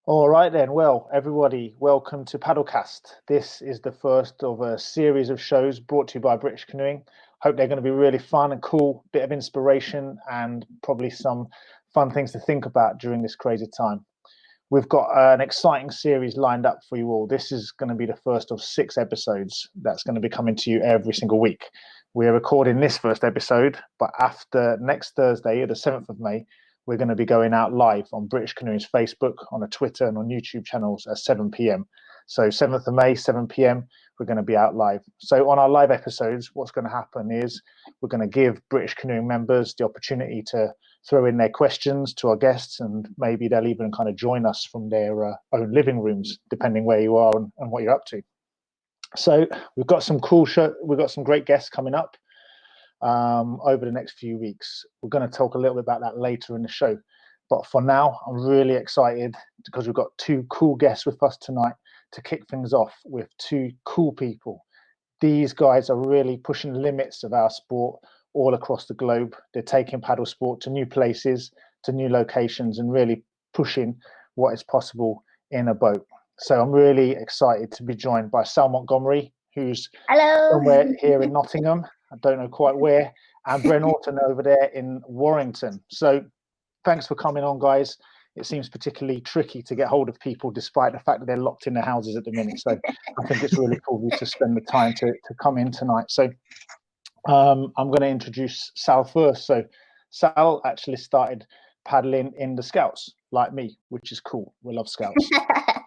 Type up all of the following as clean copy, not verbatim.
All right then. Well, everybody, welcome to Paddlecast. This is the first of a series of shows brought to you by British Canoeing. Hope they're going to be really fun and cool, bit of inspiration and probably some fun things to think about during this crazy time. We've got an exciting series lined up for you all. This is going to be the first of 6 episodes that's going to be coming to you every single week. We're recording this first episode, but after next Thursday, the 7th of May, we're going to be going out live on British Canoeing's Facebook, on a Twitter and on YouTube channels at 7 p.m. So 7th of May, 7 p.m, we're going to be out live. So on our live episodes, what's going to happen is we're going to give British Canoeing members the opportunity to throw in their questions to our guests, and maybe they'll even kind of join us from their own living rooms, depending where you are and what you're up to. So we've got some we've got some great guests coming up over the next few weeks. We're going to talk a little bit about that later in the show. But for now, I'm really excited because we've got 2 cool guests with us tonight to kick things off with 2 cool people. These guys are really pushing the limits of our sport all across the globe. They're taking paddle sport to new places, to new locations, and really pushing what is possible in a boat. So I'm really excited to be joined by Sal Montgomery, who's somewhere here in Nottingham. I don't know quite where, and Bren Orton over there in Warrington. So thanks for coming on, guys. It seems particularly tricky to get hold of people despite the fact that they're locked in their houses at the minute. So I think it's really cool to spend the time to come in tonight. So I'm going to introduce Sal first. So Sal actually started paddling in the Scouts, like me, which is cool. We love Scouts.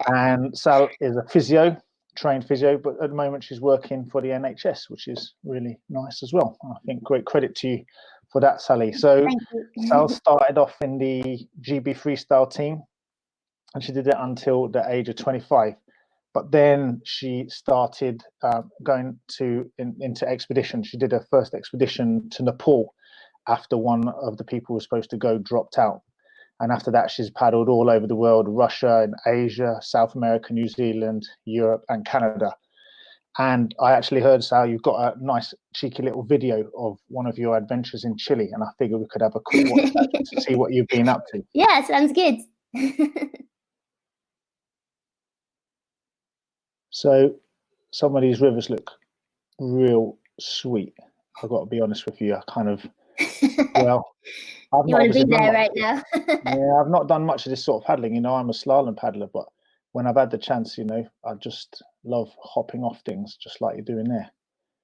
And Sal is a trained physio, but at the moment she's working for the NHS, which is really nice as well. I think great credit to you for that, Sally. So Sal started off in the GB freestyle team, and she did it until the age of 25. But then she started going into expedition. She did her first expedition to Nepal after one of the people who was supposed to go dropped out. And after that, she's paddled all over the world: Russia and Asia, South America, New Zealand, Europe, and Canada. And I actually heard, Sal, you've got a nice, cheeky little video of one of your adventures in Chile. And I figured we could have a quick watch that to see what you've been up to. Yeah, sounds good. So some of these rivers look real sweet. I've got to be honest with you. I kind of, well, you want to be there right now. Yeah, I've not done much of this sort of paddling. I'm a slalom paddler, but when I've had the chance, I just love hopping off things, just like you're doing there.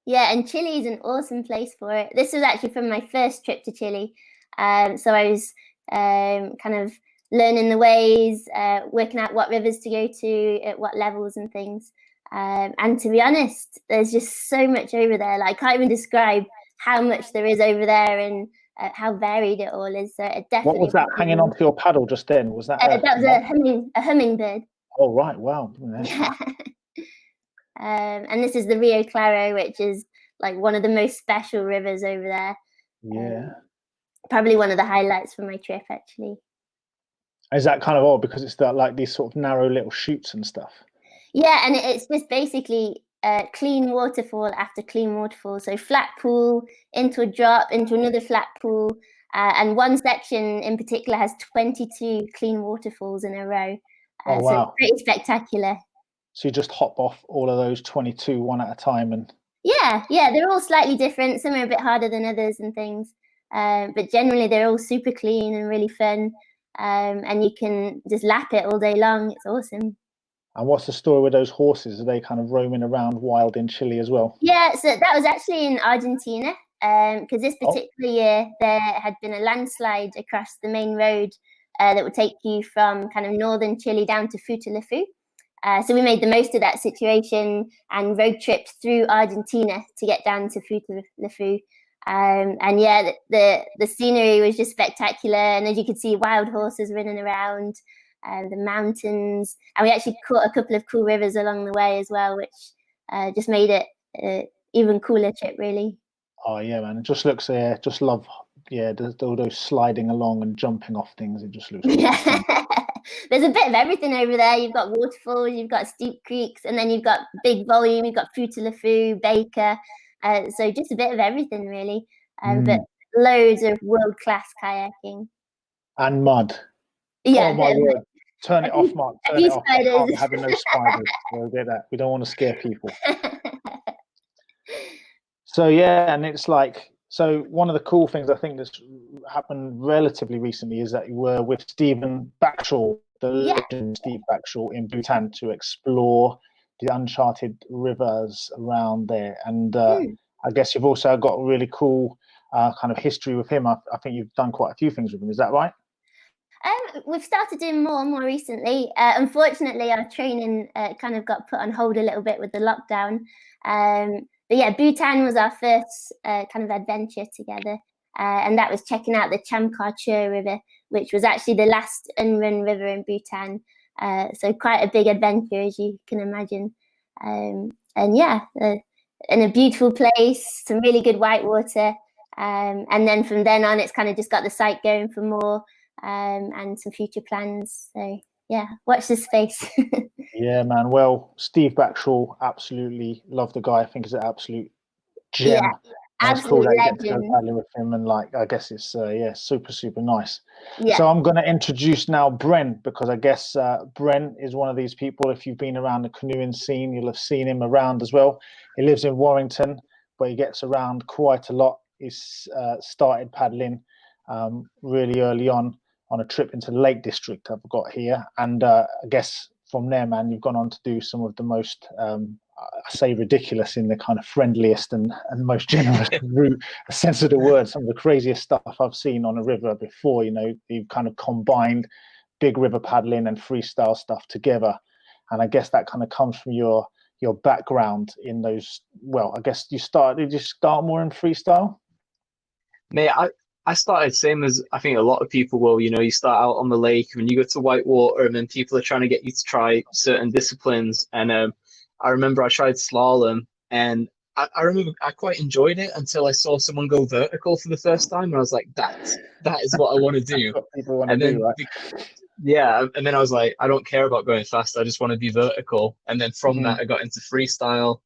Yeah, and Chile is an awesome place for it. This was actually from my first trip to Chile. So I was kind of learning the ways, working out what rivers to go to, at what levels and things. And to be honest, there's just so much over there. Like, I can't even describe how much there is over there and how varied it all is. So it definitely. What was that hanging onto your paddle just then? Was that? That was a hummingbird. Oh right! Wow. Yeah. And this is the Rio Claro, which is like one of the most special rivers over there. Yeah. Probably one of the highlights for my trip, actually. Is that kind of odd because it's like these sort of narrow little chutes and stuff? Yeah, and it's just basically clean waterfall after clean waterfall. So flat pool, into a drop, into another flat pool. And one section in particular has 22 clean waterfalls in a row. Oh, wow. So it's pretty spectacular. So you just hop off all of those 22 one at a time and... Yeah, they're all slightly different. Some are a bit harder than others and things. But generally they're all super clean and really fun. And you can just lap it all day long. It's awesome. And what's the story with those horses? Are they kind of roaming around wild in Chile as well? Yeah, so that was actually in Argentina, because this particular year there had been a landslide across the main road that would take you from kind of northern Chile down to Futaleufú. So we made the most of that situation and road tripped through Argentina to get down to Futaleufú. And yeah, the scenery was just spectacular. And as you could see, wild horses running around. The mountains, and we actually caught a couple of cool rivers along the way as well, which just made it even cooler trip, really. Oh yeah, man! It just looks just love all those sliding along and jumping off things. It just looks awesome. There's a bit of everything over there. You've got waterfalls, you've got steep creeks, and then you've got big volume. You've got Futaleufú, Baker, so just a bit of everything, really. But loads of world-class kayaking and mud. Yeah, oh my word! Turn it off, Mark. Turn it off. I spiders. can't be having no spiders. We'll get that. We don't want to scare people. So yeah, and it's like, so one of the cool things I think that's happened relatively recently is that you were with Stephen Backshall, the legend Steve Backshall, in Bhutan to explore the uncharted rivers around there. And I guess you've also got a really cool kind of history with him. I think you've done quite a few things with him. Is that right? We've started doing more and more recently. Unfortunately, our training kind of got put on hold a little bit with the lockdown. But yeah, Bhutan was our first kind of adventure together. And that was checking out the Chamkar River, which was actually the last unrun river in Bhutan. So quite a big adventure, as you can imagine. And yeah, in a beautiful place, some really good white water. And then from then on, it's kind of just got the site going for more and some future plans. So yeah, watch this space. Yeah, man. Well, Steve Backshall, absolutely love the guy. I think he's an absolute gem. Yeah, and it's cool that you get to go legend. paddling with him, and like I guess it's super nice. Yeah. So I'm going to introduce now Bren, because I guess Bren is one of these people. If you've been around the canoeing scene, you'll have seen him around as well. He lives in Warrington, but he gets around quite a lot. He's started paddling really early on a trip into the Lake District I've got here, and I guess from there, man, you've gone on to do some of the most I say ridiculous in the kind of friendliest and most generous route, sense of the word, some of the craziest stuff I've seen on a river before. You know, you've kind of combined big river paddling and freestyle stuff together. And I guess that kind of comes from your background in those. Well, I guess did you start more in freestyle? Mate, I started same as I think a lot of people will. You know, you start out on the lake when you go to whitewater, and then people are trying to get you to try certain disciplines. And I remember I tried slalom, and I remember I quite enjoyed it until I saw someone go vertical for the first time, and I was like, that is what I want to do. That's what people want And to do, then right? yeah, and then I was like, I don't care about going fast. I just want to be vertical. And then from that, I got into freestyle,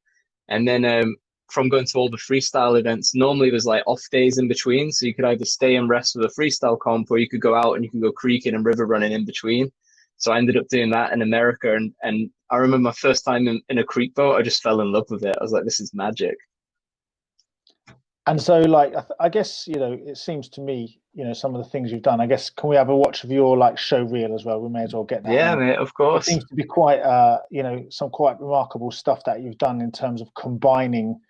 and then from going to all the freestyle events, normally there's like off days in between, so you could either stay and rest with a freestyle comp, or you could go out and you can go creeking and river running in between. So I ended up doing that in America, and I remember my first time in a creek boat, I just fell in love with it. I was like, this is magic. And so, like, I guess, you know, it seems to me, you know, some of the things you've done, I guess, can we have a watch of your, like, show reel as well? We may as well get that. Yeah, on. mate, of It course. seems to be quite, you know, some quite remarkable stuff that you've done in terms of combining,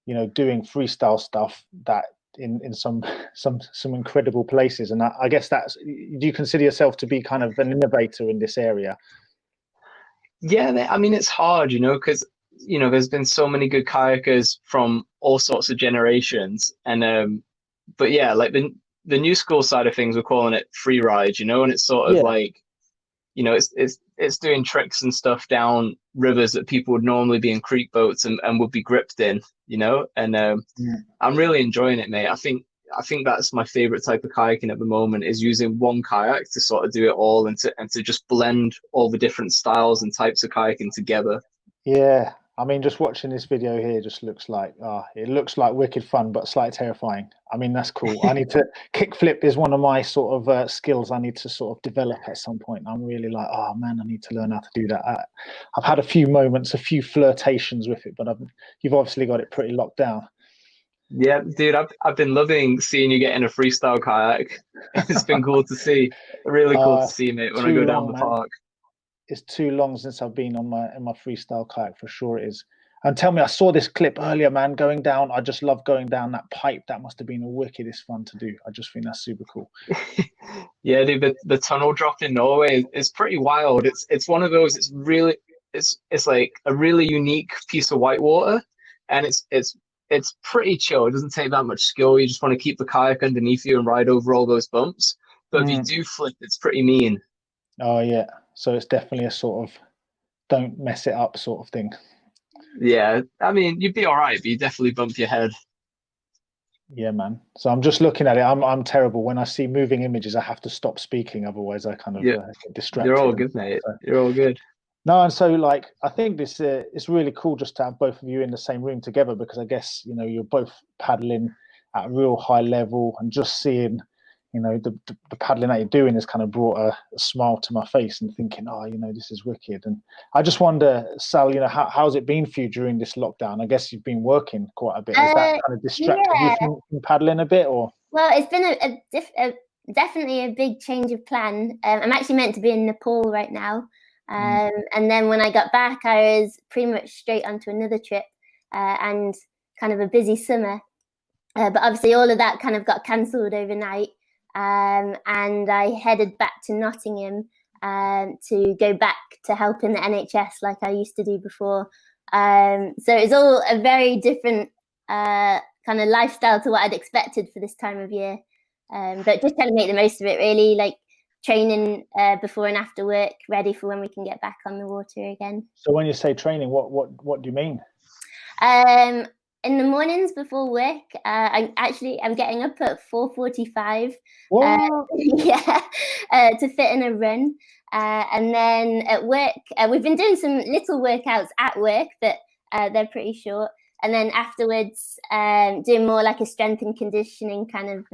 you know, doing freestyle stuff that in some incredible places. And I guess do you consider yourself to be kind of an innovator in this area? Yeah, I mean, it's hard, you know, because you know there's been so many good kayakers from all sorts of generations, and but yeah, like the new school side of things, we're calling it Freeride, you know, and it's sort of like, you know, it's doing tricks and stuff down rivers that people would normally be in creek boats and would be gripped in, you know, and I'm really enjoying it, mate. I think that's my favorite type of kayaking at the moment, is using one kayak to sort of do it all and to just blend all the different styles and types of kayaking together. Yeah, I mean, just watching this video here just looks like it looks like wicked fun, but slightly terrifying. I mean, that's cool. I need to kickflip is one of my sort of skills I need to sort of develop at some point. I'm really like, oh man, I need to learn how to do that. I've had a few moments, a few flirtations with it, but you've obviously got it pretty locked down. Yeah, dude, I've been loving seeing you get in a freestyle kayak. It's been cool to see. Really cool to see, mate, when I go down the park. It's too long since I've been on in my freestyle kayak, for sure it is. And tell me, I saw this clip earlier, man, going down. I just love going down that pipe. That must have been the wickedest fun to do. I just think that's super cool. Yeah, dude, the tunnel drop in Norway is pretty wild. It's one of those. It's like a really unique piece of whitewater, and it's pretty chill. It doesn't take that much skill. You just want to keep the kayak underneath you and ride over all those bumps. But if you do flip, it's pretty mean. Oh yeah, so it's definitely a sort of don't mess it up sort of thing. Yeah, I mean, you'd be all right, but you definitely bump your head. Yeah, man. So I'm just looking at it. I'm terrible. When I see moving images, I have to stop speaking. Otherwise, I kind of get distracted. You're all good, mate. You're all good. No, and so like I think this it's really cool just to have both of you in the same room together, because I guess, you know, you're both paddling at a real high level and just seeing, you know, the paddling that you're doing has kind of brought a smile to my face and thinking, oh, you know, this is wicked. And I just wonder, Sal, you know, how's it been for you during this lockdown? I guess you've been working quite a bit. Has that kind of distracted you from paddling a bit, or? Well, it's been definitely a big change of plan. I'm actually meant to be in Nepal right now. And then when I got back, I was pretty much straight onto another trip and kind of a busy summer. But obviously all of that kind of got cancelled overnight. And I headed back to Nottingham to go back to help in the NHS like I used to do before. So it's all a very different kind of lifestyle to what I'd expected for this time of year. But just trying to make the most of it, really, like training before and after work, ready for when we can get back on the water again. So when you say training, what do you mean? In the mornings before work, I'm getting up at 4:45. To fit in a run. And then at work, we've been doing some little workouts at work, but they're pretty short. And then afterwards, doing more like a strength and conditioning kind of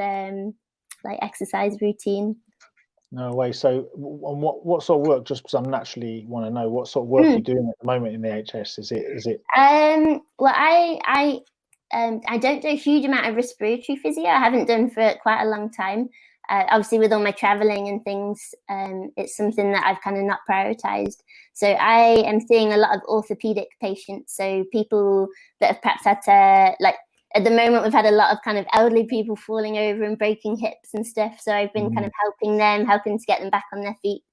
like exercise routine. No way. So what sort of work, just because I naturally want to know, what sort of work you're doing at the moment in the NHS? Is it? Well, I don't do a huge amount of respiratory physio. I haven't done for quite a long time. Obviously, with all my traveling and things, it's something that I've kind of not prioritized. So I am seeing a lot of orthopedic patients. So people that have perhaps had to, like, at the moment, we've had a lot of kind of elderly people falling over and breaking hips and stuff. So I've been kind of helping to get them back on their feet,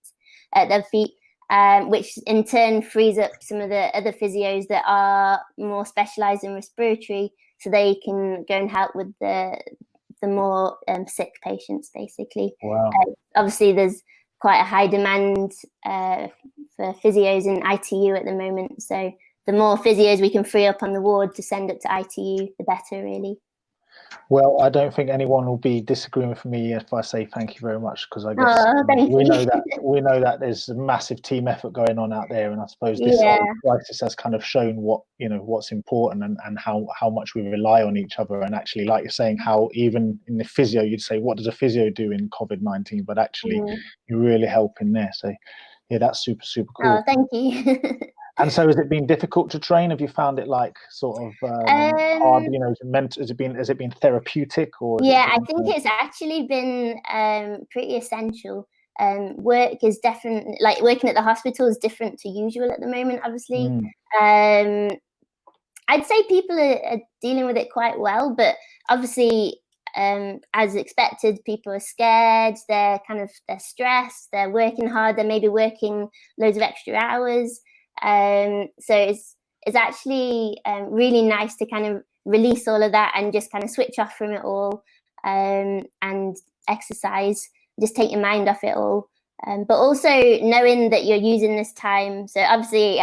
which in turn frees up some of the other physios that are more specialized in respiratory, so they can go and help with the more sick patients, basically. Wow. Obviously, there's quite a high demand for physios in ITU at the moment. So the more physios we can free up on the ward to send up to ITU, the better, really. Well, I don't think anyone will be disagreeing with me if I say thank you very much, because I guess we know that there's a massive team effort going on out there, and I suppose this crisis has kind of shown what's important and how much we rely on each other, and actually, like you're saying, how even in the physio you'd say, what does a physio do in COVID-19? But actually, you're really helping there. So yeah, that's super cool. Oh, thank you. And so has it been difficult to train? Have you found it like sort of hard, you know, has it been therapeutic, or? I think it's actually been pretty essential. Work is definitely, like, working at the hospital is different to usual at the moment, obviously. I'd say people are dealing with it quite well, but obviously, as expected, people are scared, they're stressed, they're working hard, they're maybe working loads of extra hours. So it's actually really nice to kind of release all of that and just kind of switch off from it all, and exercise, just take your mind off it all. But also knowing that you're using this time. So obviously,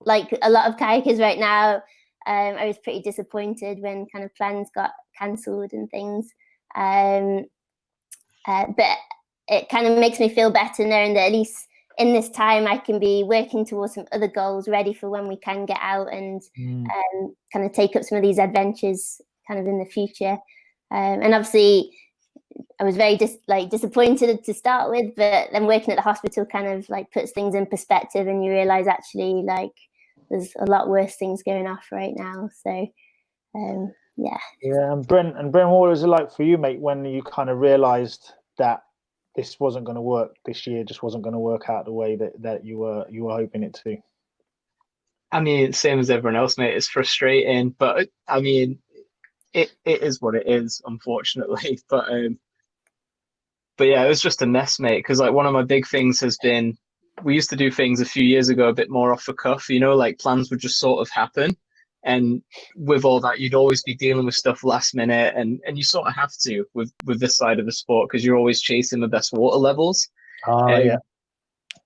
like a lot of kayakers right now, I was pretty disappointed when kind of plans got cancelled and things. But it kind of makes me feel better knowing that at least in this time I can be working towards some other goals, ready for when we can get out and kind of take up some of these adventures kind of in the future. And obviously I was very disappointed to start with, but then working at the hospital kind of like puts things in perspective, and you realize actually like there's a lot worse things going off right now. So yeah. And Bren, what was it like for you, mate, when you kind of realized that this wasn't going to work, this year just wasn't going to work out the way that you were hoping it to? I mean, same as everyone else, mate. It's frustrating, but I mean, it is what it is, unfortunately. But yeah, it was just a mess, mate. Because like one of my big things has been, we used to do things a few years ago a bit more off the cuff, you know, like plans would just sort of happen. And with all that, you'd always be dealing with stuff last minute, and you sort of have to with this side of the sport, because you're always chasing the best water levels. Yeah.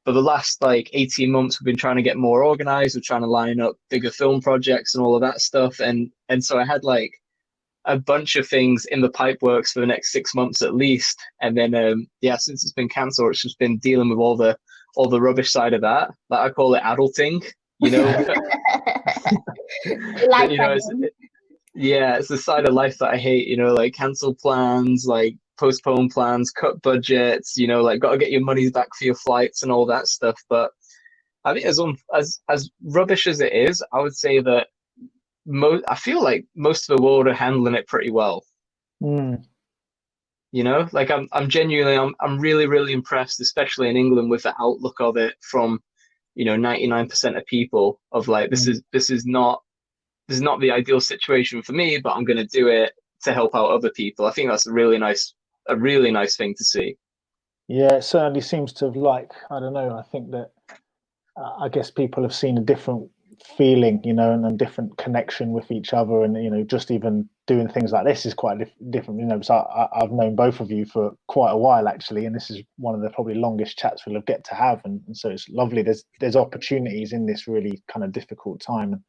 But the last like 18 months, we've been trying to get more organized. We're trying to line up bigger film projects and all of that stuff. And so I had like a bunch of things in the pipe works for the next 6 months at least. And then since it's been cancelled, it's just been dealing with all the rubbish side of that. Like I call it adulting. You know, but, you know, it's the side of life that I hate, you know, like cancel plans, like postpone plans, cut budgets, you know, like got to get your money back for your flights and all that stuff. But I think as rubbish as it is, I would say that I feel like most of the world are handling it pretty well. You know, like I'm genuinely I'm really, really impressed, especially in England, with the outlook of it from, you know, 99% of people, of like, this is not the ideal situation for me, but I'm going to do it to help out other people. I think that's a really nice thing to see. Yeah, it certainly seems to have, like, I don't know, I think that I guess people have seen a different feeling, you know, and a different connection with each other, and, you know, just even doing things like this is quite different, you know. So I've known both of you for quite a while, actually, and this is one of the probably longest chats we'll get to have, and so it's lovely. There's opportunities in this really kind of difficult time. And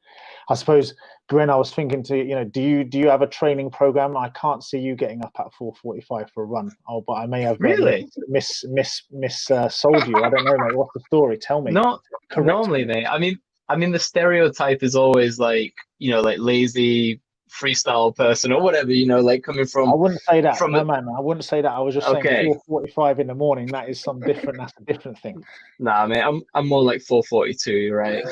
I suppose, Bren, I was thinking to, you know, do you have a training program? I can't see you getting up at 4:45 for a run. Oh, but I may have really sold you. I don't know, mate. What's the story? Tell me. Not Correct normally, me. mate. I mean, the stereotype is always like, you know, like lazy freestyle person or whatever, you know, like coming from. I wouldn't say that. No, man, I wouldn't say that. I was just saying okay. 4:45 in the morning. That is some different. That's a different thing. Nah, mate, I'm more like 4:42, right?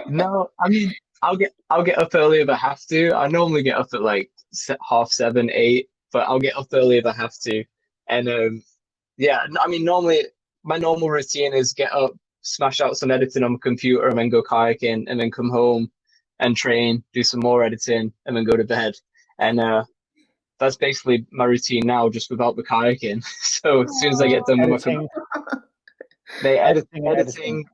No, I mean, I'll get up early if I have to. I normally get up at like 7:30, 8, but I'll get up early if I have to. And yeah, I mean, normally my normal routine is get up, smash out some editing on my computer, and then go kayaking, and then come home and train, do some more editing, and then go to bed. And that's basically my routine now, just without the kayaking. So as soon as I get done with my editing.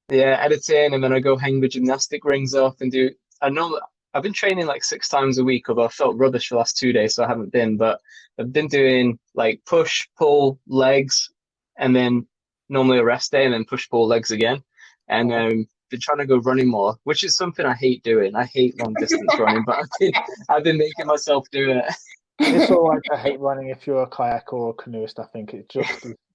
Yeah, editing, and then I go hang the gymnastic rings up and do. I've been training like 6 times a week, although I felt rubbish the last 2 days, so I haven't been. But I've been doing like push, pull, legs, and then normally a rest day, and then push, pull, legs again. And been trying to go running more, which is something I hate doing. I hate long distance running, but I've been making myself do it. It's all right to hate running if you're a kayaker or a canoeist. I think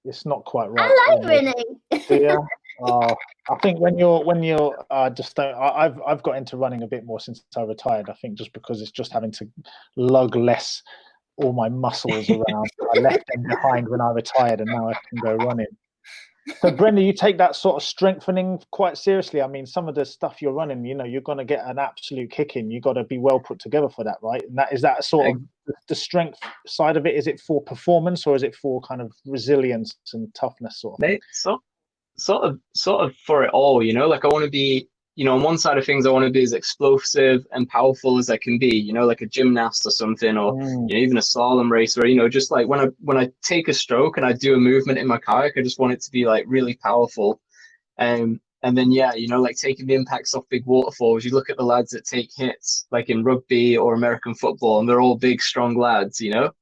it's not quite right. I like running. Yeah. Oh, I think when you're just don't. I've got into running a bit more since I retired. I think just because it's just having to lug less all my muscles around. I left them behind when I retired, and now I can go running. So, Brenda, you take that sort of strengthening quite seriously. I mean, some of the stuff you're running, you know, you're going to get an absolute kick in. You've got to be well put together for that, right? And that is that sort of the strength side of it. Is it for performance, or is it for kind of resilience and toughness sort of thing? Sort of for it all, you know. Like I want to be, you know, on one side of things, I want to be as explosive and powerful as I can be, you know, like a gymnast or something, or you know, even a slalom racer, you know, just like when I take a stroke and I do a movement in my kayak, I just want it to be like really powerful. And then, yeah, you know, like taking the impacts off big waterfalls. You look at the lads that take hits, like in rugby or American football, and they're all big, strong lads, you know.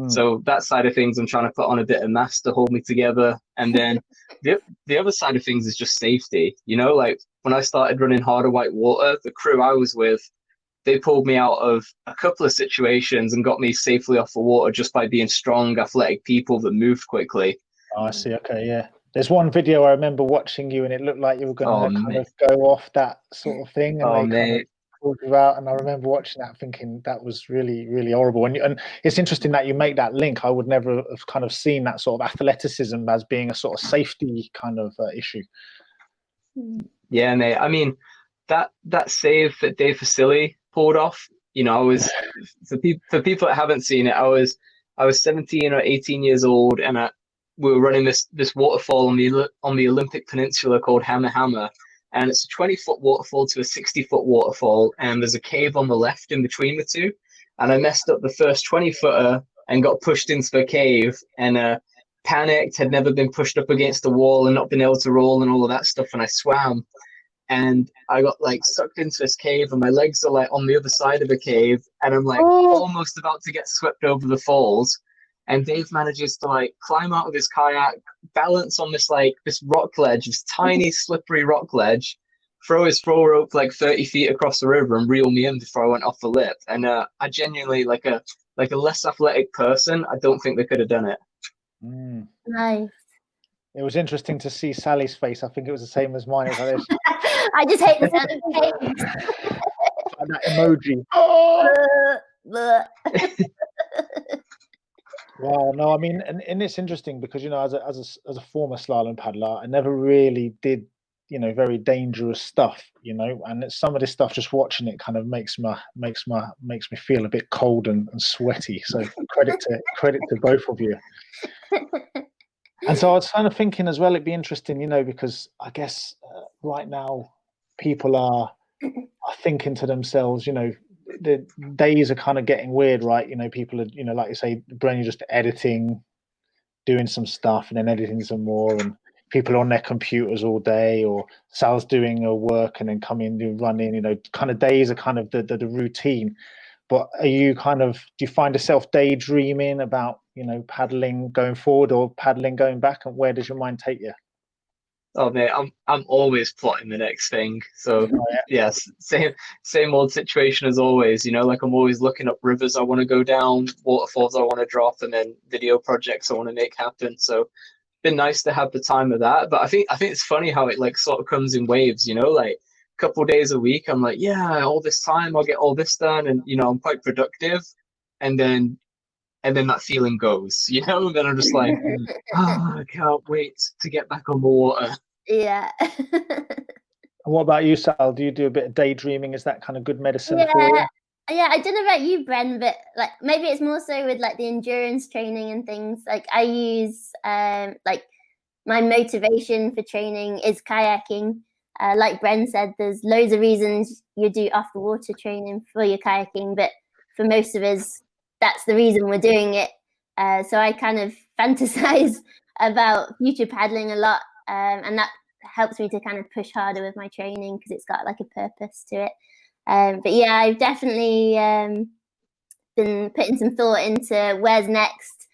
So that side of things, I'm trying to put on a bit of mass to hold me together. And then the other side of things is just safety. You know, like when I started running harder white water, the crew I was with, they pulled me out of a couple of situations and got me safely off the water just by being strong, athletic people that moved quickly. Oh, I see. Okay, yeah. There's one video I remember watching you, and it looked like you were going to kind of go off that sort of thing, and they kind of pulled you out. And I remember watching that, thinking that was really, really horrible. And it's interesting that you make that link. I would never have kind of seen that sort of athleticism as being a sort of safety kind of issue. Yeah, mate. I mean, that save that Dave Facili pulled off. You know, I was for people that haven't seen it, I was 17 or 18 years old, and we were running this waterfall on the Olympic Peninsula called Hammer Hammer, and it's a 20-foot waterfall to a 60-foot waterfall, and there's a cave on the left in between the two, and I messed up the first 20-footer and got pushed into the cave, and panicked, had never been pushed up against the wall and not been able to roll and all of that stuff, and I swam, and I got like sucked into this cave, and my legs are like on the other side of the cave, and I'm like almost about to get swept over the falls. And Dave manages to like climb out of his kayak, balance on this rock ledge, this tiny slippery rock ledge, throw his throw rope like 30 feet across the river and reel me in before I went off the lip. And I genuinely, like a less athletic person, I don't think they could have done it. Nice. It was interesting to see Sally's face. I think it was the same as mine. Like this. I just hate the sound of pain. That emoji. Wow, no, I mean, and it's interesting because, you know, as a former slalom paddler, I never really did, you know, very dangerous stuff, you know, and some of this stuff, just watching it kind of makes me feel a bit cold and sweaty. So credit to both of you. And so I was kind of thinking as well, it'd be interesting, you know, because I guess right now people are thinking to themselves, you know, the days are kind of getting weird, right? You know, people are, you know, like you say, Bren, you're just editing, doing some stuff and then editing some more, and people are on their computers all day, or Sal's doing her work and then coming and running, you know, kind of days are kind of the routine. But are you kind of, do you find yourself daydreaming about, you know, paddling going forward or paddling going back, and where does your mind take you? Oh mate, I'm always plotting the next thing. So yes, same old situation as always. You know, like I'm always looking up rivers I want to go down, waterfalls I want to drop, and then video projects I want to make happen. So been nice to have the time of that. But I think it's funny how it like sort of comes in waves. You know, like a couple of days a week, I'm like, yeah, all this time I'll get all this done, and you know, I'm quite productive, and then that feeling goes. You know, then I'm just like, oh, I can't wait to get back on the water. Yeah. And what about you, Sal? Do you do a bit of daydreaming? Is that kind of good medicine for you? Yeah, I don't know about you, Bren, but like maybe it's more so with like the endurance training and things. Like I use like my motivation for training is kayaking. Like Bren said, there's loads of reasons you do off the water training for your kayaking, but for most of us, that's the reason we're doing it. So I kind of fantasize about future paddling a lot, and that helps me to kind of push harder with my training because it's got like a purpose to it. But yeah, I've definitely been putting some thought into where's next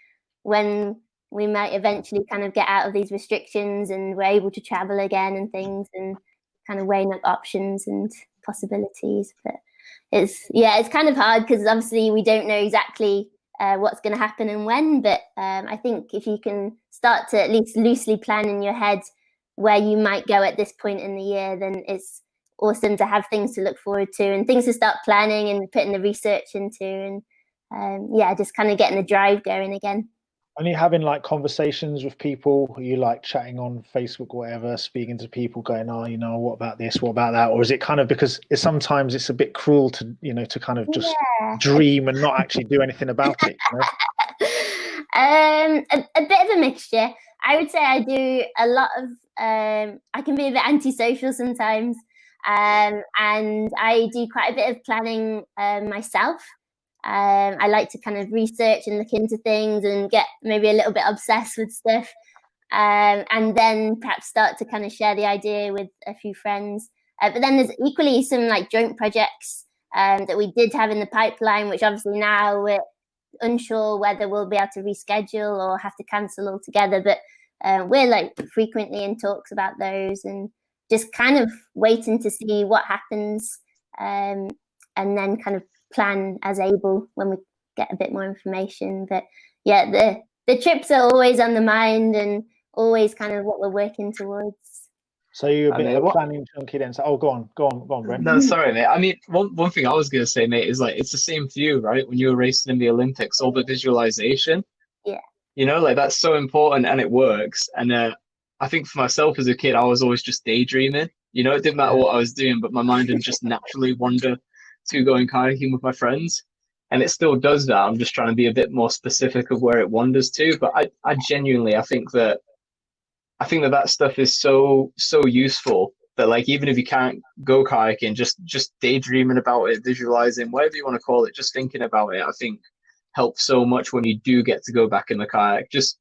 when we might eventually kind of get out of these restrictions and we're able to travel again and things, and kind of weighing up options and possibilities. But it's kind of hard because obviously we don't know exactly what's going to happen and when. But I think if you can start to at least loosely plan in your head where you might go at this point in the year, then it's awesome to have things to look forward to and things to start planning and putting the research into, and just kind of getting the drive going again. Are you having like conversations with people? Are you like chatting on Facebook or whatever, speaking to people, going, oh, you know, what about this, what about that? Or is it kind of, because sometimes it's a bit cruel to, you know, to kind of just dream and not actually do anything about it, you know? A bit of a mixture. I would say I do a lot of I can be a bit antisocial sometimes, and I do quite a bit of planning myself. I like to kind of research and look into things and get maybe a little bit obsessed with stuff, and then perhaps start to kind of share the idea with a few friends. But then there's equally some like joint projects that we did have in the pipeline, which obviously now we're unsure whether we'll be able to reschedule or have to cancel altogether. But we're like frequently in talks about those and just kind of waiting to see what happens, and then kind of plan as able when we get a bit more information. But yeah, the trips are always on the mind and always kind of what we're working towards. So you're a bit of a planning junkie then. So, go on, Brent. No, sorry, mate. I mean, one thing I was going to say, mate, is like, it's the same for you, right? When you were racing in the Olympics, all the visualization. Yeah. You know, like that's so important and it works. And I think for myself as a kid, I was always just daydreaming. You know, it didn't matter what I was doing, but my mind would just naturally wander to going kayaking with my friends. And it still does that. I'm just trying to be a bit more specific of where it wanders to. But I genuinely, I think that stuff is so useful that, like, even if you can't go kayaking, just daydreaming about it, visualizing, whatever you want to call it, just thinking about it, I think helps so much when you do get to go back in the kayak. Just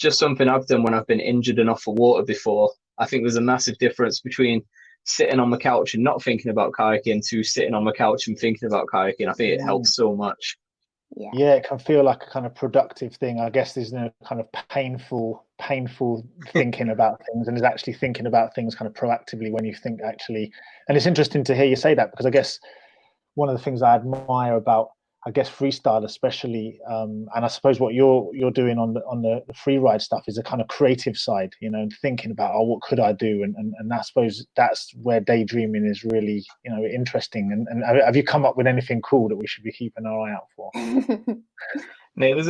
something I've done when I've been injured enough for water before. I think there's a massive difference between sitting on the couch and not thinking about kayaking to sitting on the couch and thinking about kayaking. I think it helps so much. Yeah, it can feel like a kind of productive thing. I guess there's no kind of painful thinking about things, and is actually thinking about things kind of proactively when you think actually. And it's interesting to hear you say that, because I guess one of the things I admire about I guess freestyle especially, and I suppose what you're doing on the free ride stuff is a kind of creative side, you know, and thinking about, oh, what could I do, and I suppose that's where daydreaming is really, you know, interesting. And have you come up with anything cool that we should be keeping our eye out for? No, there's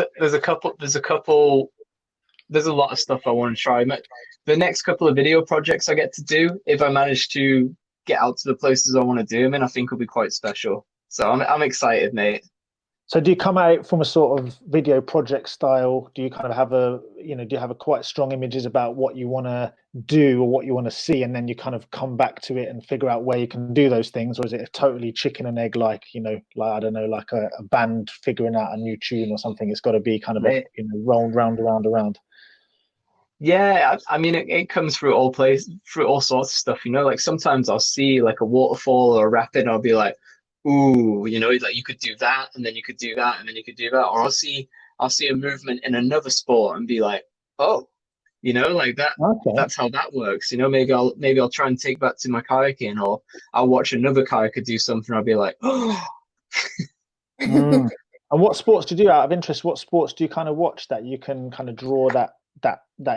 a lot of stuff I want to try. The next couple of video projects I get to do, if I manage to get out to the places I want to do them in, I think will be quite special. So I'm excited, mate. So do you come out from a sort of video project style? Do you kind of have do you have a quite strong images about what you want to do or what you want to see, and then you kind of come back to it and figure out where you can do those things? Or is it a totally chicken and egg, like, you know, like, I don't know, like a band figuring out a new tune or something? It's got to be kind of round. Yeah, I mean, it comes through all sorts of stuff, you know, like sometimes I'll see like a waterfall or a rapid and I'll be like, ooh, you know, like you could do that, and then you could do that, and then you could do that. Or I'll see a movement in another sport and be like, oh, you know, like that. Okay. That's how that works. You know, maybe I'll try and take that to my kayaking, or I'll watch another kayaker do something. I'll be like, oh. And what sports do you do, out of interest? What sports do you kind of watch that you can kind of draw that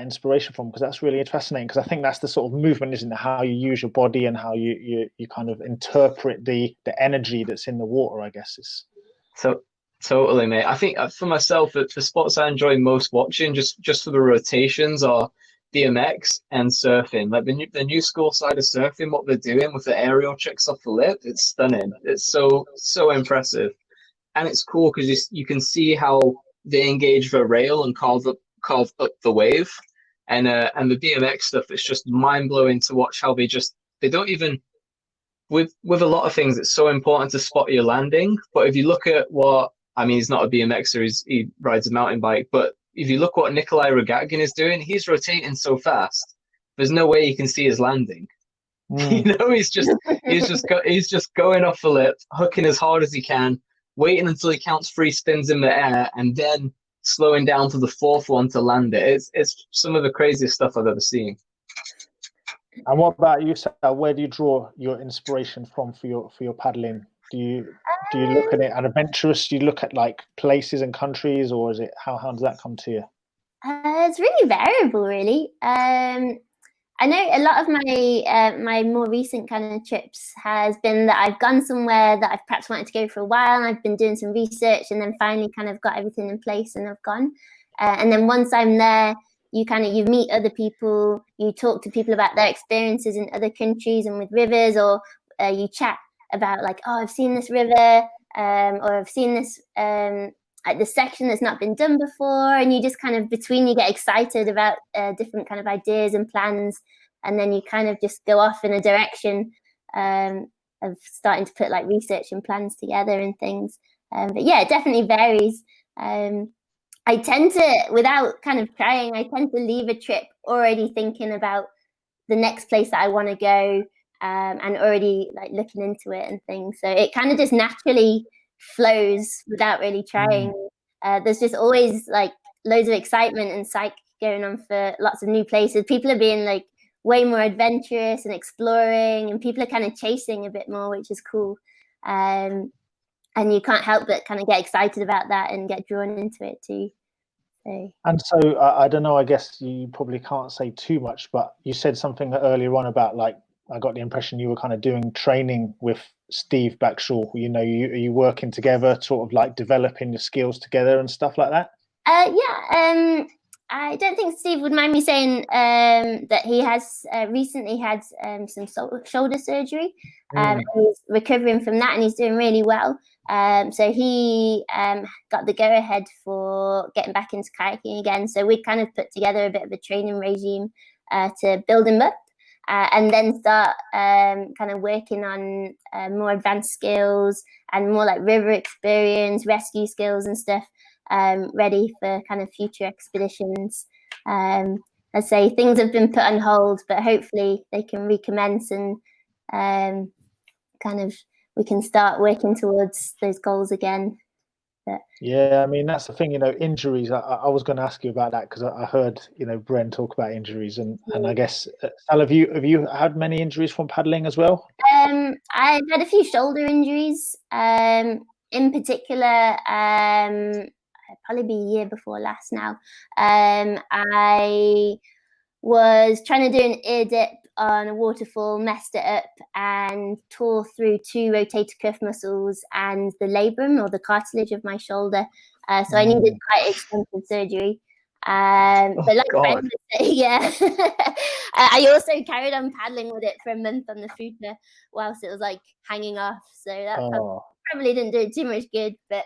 inspiration from? Because that's really fascinating, because I think that's the sort of movement, isn't it? How you use your body and how you kind of interpret the energy that's in the water, I guess. Is so totally, mate. I think for myself, the sports I enjoy most watching, just for the rotations, are BMX and surfing. Like the new school side of surfing, what they're doing with the aerial tricks off the lip, it's stunning. It's so impressive, and it's cool because you can see how they engage the rail and carve up the wave, and the BMX stuff. It's just mind blowing to watch how they don't even, with a lot of things, it's so important to spot your landing. But if you look at he's not a BMXer, he rides a mountain bike. But if you look what Nikolai Rogatkin is doing, he's rotating so fast. There's no way you can see his landing. You know, he's just going off the lip, hooking as hard as he can, waiting until he counts 3 spins in the air, and then slowing down to the 4th one to land it. It's some of the craziest stuff I've ever seen. And what about you, Sal? Where do you draw your inspiration from for your paddling? Do you look at it and adventurous? Do you look at like places and countries, or is it how does that come to you? It's really variable, really. I know a lot of my more recent kind of trips has been that I've gone somewhere that I've perhaps wanted to go for a while, and I've been doing some research, and then finally kind of got everything in place and I've gone. And then once I'm there, you meet other people, you talk to people about their experiences in other countries and with rivers, or you chat about like, oh, I've seen this river, or I've seen this like the section that's not been done before, and you just kind of you get excited about different kind of ideas and plans, and then you kind of just go off in a direction of starting to put like research and plans together and things. But yeah, it definitely varies. I tend to, without kind of trying, I tend to leave a trip already thinking about the next place that I want to go, and already like looking into it and things. So it kind of just naturally flows without really trying. There's just always like loads of excitement and psych going on for lots of new places. People are being like way more adventurous and exploring, and people are kind of chasing a bit more, which is cool. And you can't help but kind of get excited about that and get drawn into it too. And so I don't know, I guess you probably can't say too much, but you said something earlier on about, like, I got the impression you were kind of doing training with Steve Backshall. You know, are you working together, sort of like developing your skills together and stuff like that? Yeah. I don't think Steve would mind me saying that he has recently had some shoulder surgery. He's recovering from that, and he's doing really well. So he got the go-ahead for getting back into kayaking again. So we kind of put together a bit of a training regime to build him up, and then start kind of working on more advanced skills and more like river experience, rescue skills and stuff, ready for kind of future expeditions. I'd say things have been put on hold, but hopefully they can recommence, and kind of we can start working towards those goals again. Yeah, I mean, that's the thing, you know, injuries. I was going to ask you about that, because I heard, you know, Bren talk about injuries, and I guess, Sal, have you had many injuries from paddling as well? I've had a few shoulder injuries. in particular, probably be a year before last now, I was trying to do an ear dip on a waterfall, messed it up and tore through 2 rotator cuff muscles and the labrum, or the cartilage of my shoulder. So I needed quite extensive surgery. But like God. yeah, I also carried on paddling with it for a month on the footer whilst it was like hanging off. So that probably didn't do it too much good, but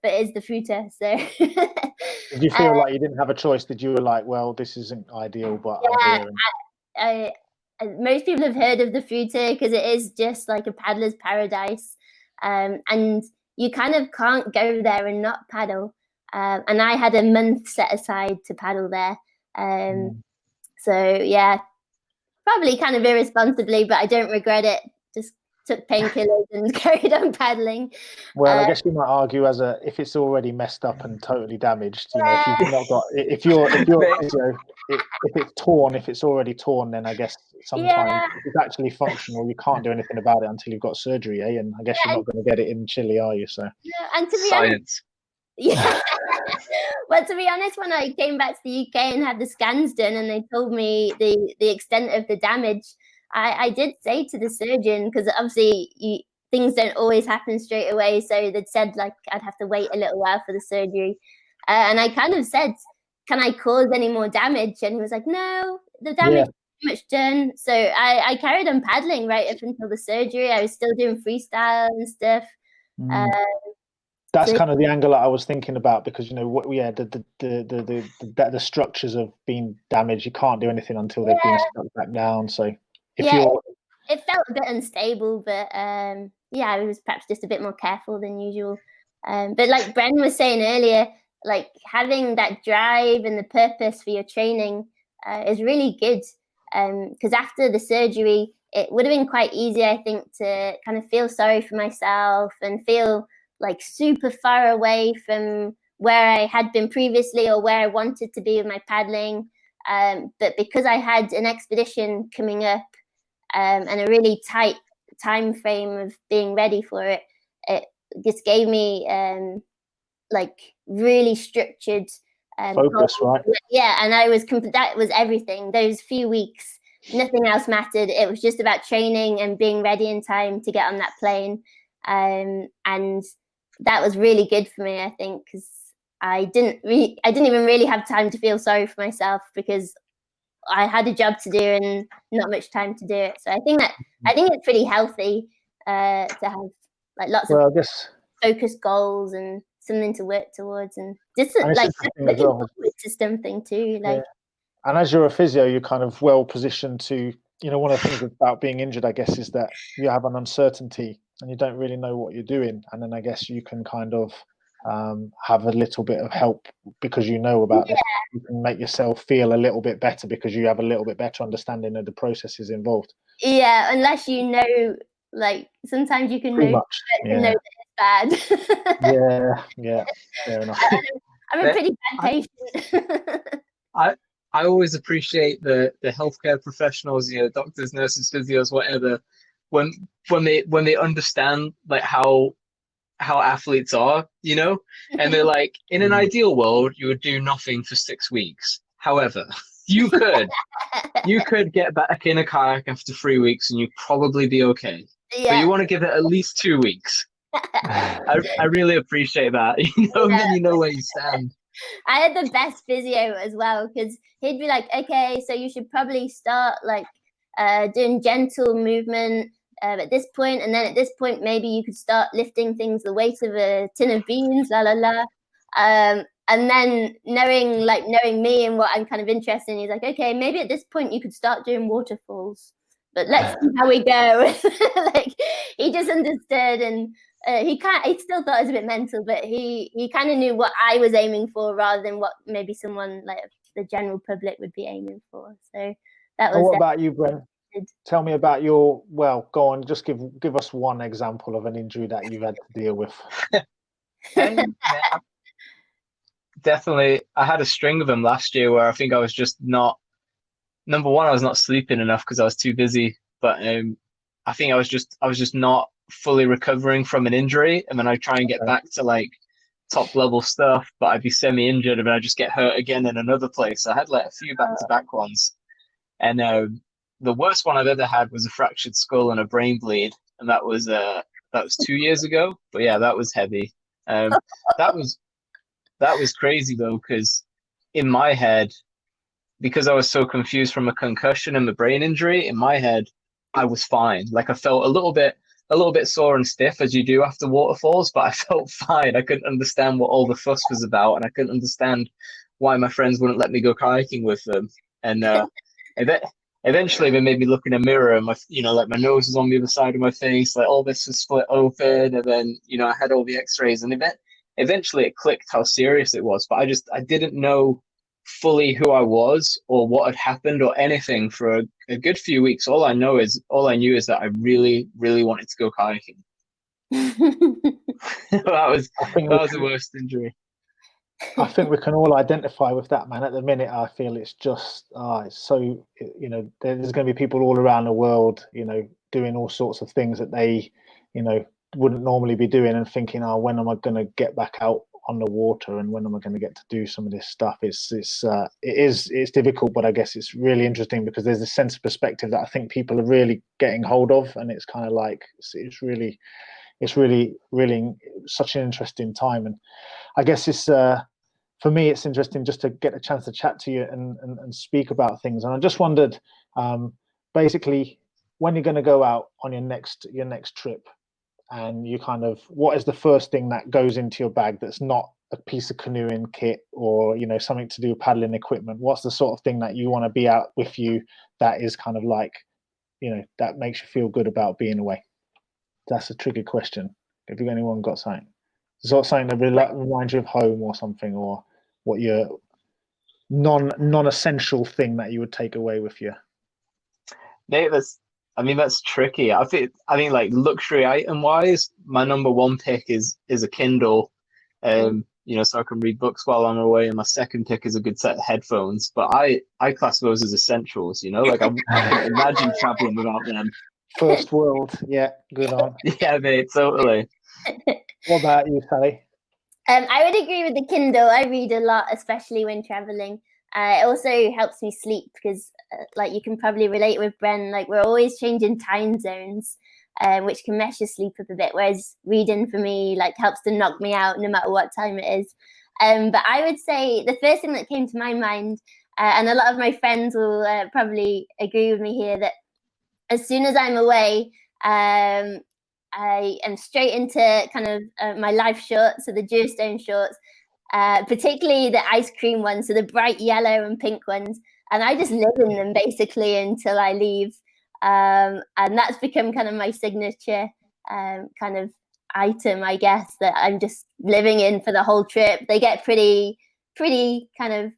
it's the footer. So did you feel like you didn't have a choice? Did you were like, well, this isn't ideal, but yeah, most people have heard of the footer because it is just like a paddler's paradise, and you kind of can't go there and not paddle. And I had a month set aside to paddle there. So yeah, probably kind of irresponsibly, but I don't regret it. Just took painkillers and carried on paddling. Well, I guess you might argue if it's already messed up and totally damaged, you know, if you've not got, if it's torn, if it's already torn, then I guess sometimes if it's actually functional, you can't do anything about it until you've got surgery, eh? And I guess you're not going to get it in Chile, are you? So yeah, and to be Science. Yeah. Well, to be honest, when I came back to the UK and had the scans done and they told me the extent of the damage, I did say to the surgeon, because obviously things don't always happen straight away. So they'd said like I'd have to wait a little while for the surgery. And I kind of said, can I cause any more damage? And he was like, no, the damage is pretty much done. So I carried on paddling right up until the surgery. I was still doing freestyle and stuff. That's kind of the angle that I was thinking about, because you know the structures have been damaged. You can't do anything until they've been stuck back down. So it felt a bit unstable, but I was perhaps just a bit more careful than usual. But like Bren was saying earlier, like having that drive and the purpose for your training is really good. Because after the surgery, it would have been quite easy, I think, to kind of feel sorry for myself and feel like super far away from where I had been previously or where I wanted to be with my paddling. But because I had an expedition coming up and a really tight time frame of being ready for it, it just gave me like really structured focus, right? Yeah, and that was everything. Those few weeks, nothing else mattered. It was just about training and being ready in time to get on that plane. And that was really good for me, I think, because I didn't even really have time to feel sorry for myself because I had a job to do and not much time to do it. So I think it's pretty healthy to have like lots of focused goals and something to work towards, and just like looking forward to something too. Like, and as you're a physio, you're kind of well positioned to, you know, one of the things about being injured, I guess, is that you have an uncertainty and you don't really know what you're doing. And then I guess you can kind of have a little bit of help because you know about this. You can make yourself feel a little bit better because you have a little bit better understanding of the processes involved. Yeah, unless you know, like sometimes you can know that it's bad. yeah, fair enough. I'm a pretty bad patient. I always appreciate the healthcare professionals, you know, doctors, nurses, physios, whatever, when they understand like how athletes are, you know, and they're like, in an ideal world, you would do nothing for 6 weeks. However, you could get back in a kayak after 3 weeks and you'd probably be okay. Yeah. But you want to give it at least 2 weeks. I really appreciate that. You know, then you know where you stand. I had the best physio as well, because he'd be like, okay, so you should probably start like doing gentle movement at this point, and then at this point maybe you could start lifting things the weight of a tin of beans, and then knowing me and what I'm kind of interested in, he's like, okay, maybe at this point you could start doing waterfalls, but let's see how we go. Like, he just understood, and he still thought it was a bit mental, but he kind of knew what I was aiming for rather than what maybe someone like the general public would be aiming for. So that was. And what about you, Bren? Tell me about go on, just give us one example of an injury that you've had to deal with. Definitely, I had a string of them last year where I think I was just not, number one, I was not sleeping enough because I was too busy, but I think I was just not fully recovering from an injury, and then I try and get back to like top level stuff, but I'd be semi-injured and I just get hurt again in another place. I had like a few back-to-back ones, and the worst one I've ever had was a fractured skull and a brain bleed, and that was 2 years ago. But yeah, that was heavy. That was crazy though, because in my head, because I was so confused from a concussion and the brain injury, in my head, I was fine. Like I felt a little bit sore and stiff as you do after waterfalls, but I felt fine. I couldn't understand what all the fuss was about, and I couldn't understand why my friends wouldn't let me go kayaking with them. And eventually they made me look in a mirror, and like my nose was on the other side of my face, like all this was split open, and then I had all the x-rays, and eventually it clicked how serious it was. But I didn't know fully who I was or what had happened or anything for a good few weeks. All I knew is that I really, really wanted to go kayaking. that was the worst injury. I think we can all identify with that, man. At the minute, I feel it's just, it's so, there's going to be people all around the world, doing all sorts of things that they, wouldn't normally be doing, and thinking, when am I going to get back out on the water, and when am I going to get to do some of this stuff? It's difficult, but I guess it's really interesting because there's a sense of perspective that I think people are really getting hold of, and it's kind of like it's really such an interesting time. And I guess it's for me, it's interesting just to get a chance to chat to you and speak about things. And I just wondered, basically, when you're going to go out on your next trip, and you kind of, what is the first thing that goes into your bag that's not a piece of canoeing kit or something to do with paddling equipment? What's the sort of thing that you want to be out with you that is kind of like, that makes you feel good about being away? That's a tricky question. Have you anyone got something? Sort of something that reminds you of home or something, or what your non-essential thing that you would take away with you? Nate, that's tricky. I think like luxury item wise, my number one pick is a Kindle, so I can read books while I'm away, and my second pick is a good set of headphones. But I class those as essentials. Like I can't imagine traveling without them. First world, yeah, good on. Yeah, mate, totally. What about you, Sally? I would agree with the Kindle. I read a lot, especially when traveling. It also helps me sleep because, like you can probably relate with Bren, like we're always changing time zones, which can mess your sleep up a bit. Whereas reading for me, like, helps to knock me out no matter what time it is. But I would say the first thing that came to my mind, and a lot of my friends will probably agree with me here, that as soon as I'm away, I am straight into kind of my life shorts, so the Deerstone shorts. Particularly the ice cream ones, so the bright yellow and pink ones, and I just live in them basically until I leave, and that's become kind of my signature kind of item, I guess, that I'm just living in for the whole trip. They get pretty kind of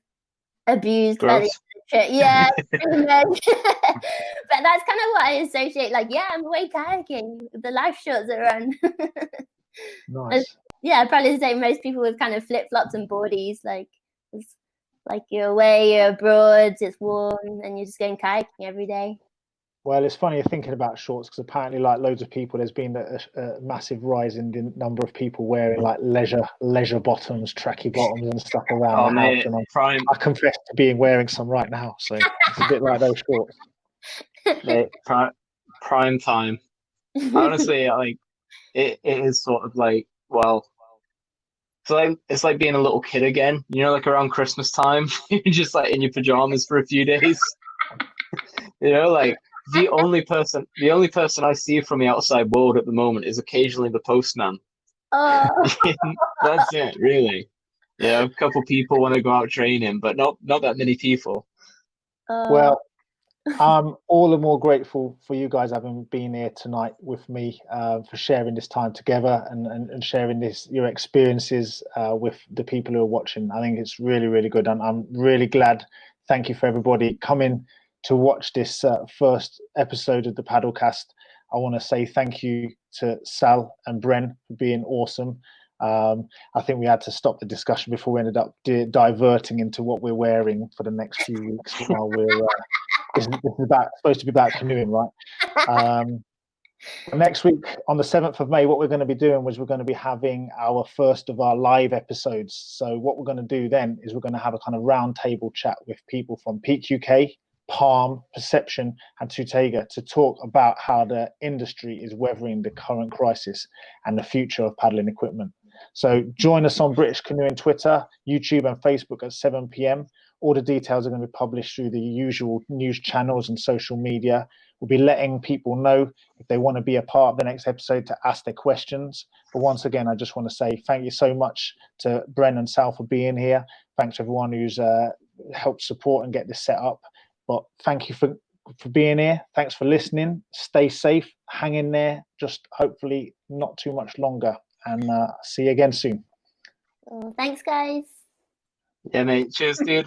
abused by the end of the trip. Yeah, pretty much. But that's kind of what I associate, like, yeah, I'm away kayaking, the life shorts are on. Nice. Yeah, I'd probably say most people with kind of flip-flops and boardies, like you're away, you're abroad, it's warm, and you're just going kayaking every day. Well, it's funny thinking about shorts because apparently, like loads of people, there's been a massive rise in the number of people wearing like leisure bottoms, tracky bottoms, and stuff around the house. And I confess to wearing some right now, so it's a bit like those shorts. Mate, prime time. Honestly, like it is sort of like, well, it's like being a little kid again. Like around Christmas time, you're just like in your pajamas for a few days. Like the only person I see from the outside world at the moment is occasionally the postman. Oh. That's it, really. A couple people want to go out training, but not that many people. Well, I'm all the more grateful for you guys having been here tonight with me, for sharing this time together and sharing your experiences with the people who are watching. I think it's really, really good. And I'm really glad. Thank you for everybody coming to watch this first episode of the Paddlecast. I want to say thank you to Sal and Bren for being awesome. I think we had to stop the discussion before we ended up diverting into what we're wearing for the next few weeks while we're this is supposed to be about canoeing, right? Next week on the 7th of May, what we're going to be doing was we're going to be having our first of our live episodes. So what we're going to do then is we're going to have a kind of round table chat with people from Peak UK, Palm, Perception, and Tutega to talk about how the industry is weathering the current crisis and the future of paddling equipment. So join us on British Canoeing Twitter, YouTube, and Facebook at 7 p.m. All the details are going to be published through the usual news channels and social media. We'll be letting people know if they want to be a part of the next episode to ask their questions. But once again, I just want to say thank you so much to Bren and Sal for being here. Thanks to everyone who's helped support and get this set up. But thank you for being here. Thanks for listening. Stay safe. Hang in there. Just hopefully not too much longer. And see you again soon. Well, thanks, guys. Yeah, mate. Cheers, dude.